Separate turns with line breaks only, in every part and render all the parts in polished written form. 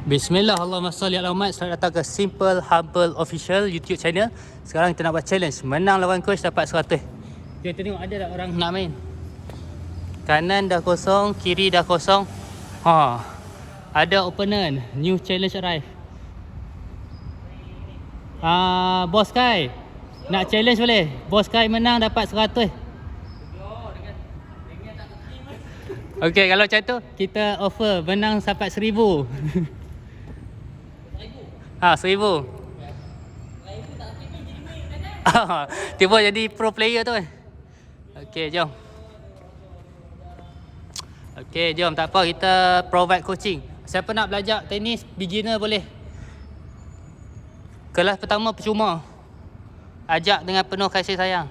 Bismillah, Allahumma salli ala Muhammad. Selamat datang ke Simple Humble Official YouTube channel. Sekarang kita nak buat challenge. Menang lawan coach dapat 100. Kita tengok ada tak orang nak main. Kanan dah kosong, kiri dah kosong. Ada opponent. New challenge arrive. Boss Kai nak challenge boleh? Boss Kai menang dapat 100. Okey, kalau macam tu kita offer menang sampai 1000. 1000. Tiba jadi pro player tu kan. Okey, jom. Okey, jom, tak apa, kita provide coaching. Siapa nak belajar tenis beginner boleh. Kelas pertama percuma. Ajak dengan penuh kasih sayang.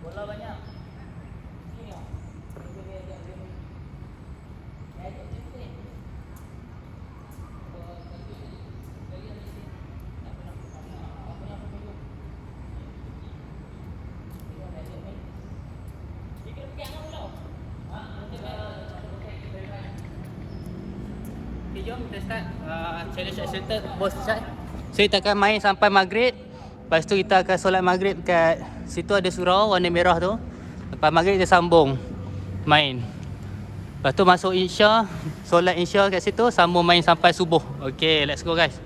Bola banyak. Okay, jom kita start challenge accepted. Bos start. So kita akan main sampai maghrib. Lepas tu kita akan solat maghrib kat situ, ada surau warna merah tu. Lepas maghrib kita sambung main. Lepas tu masuk Isya, solat Isya kat situ, sambung main sampai subuh. Okay, let's go guys.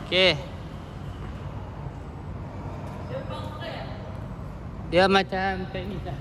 Okay. Dia macam teknik lah.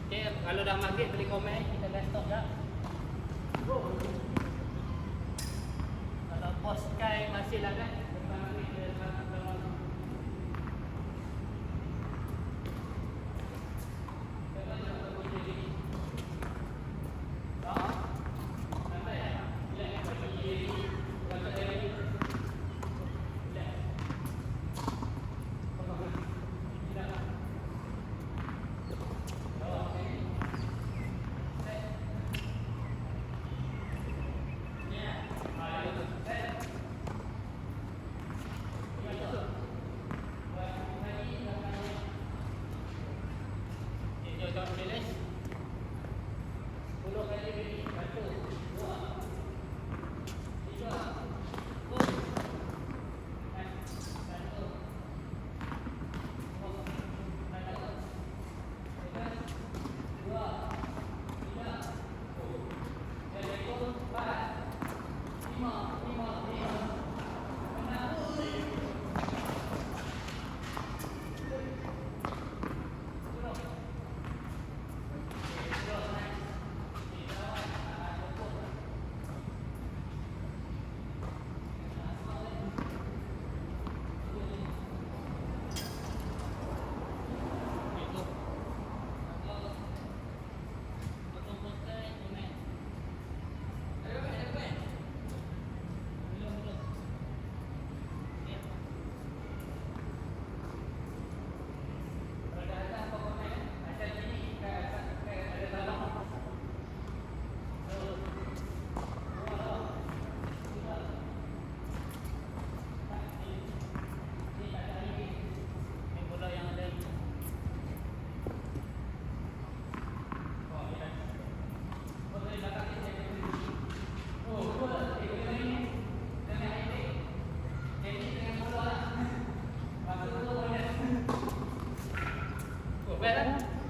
Okay, kalau dah maghrib boleh komen, kita dah stop dah. Kalau pos Sky masih lah kan, lepas maghrib dia akan keluar.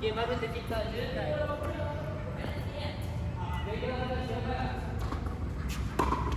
Game baru tercipta je kan.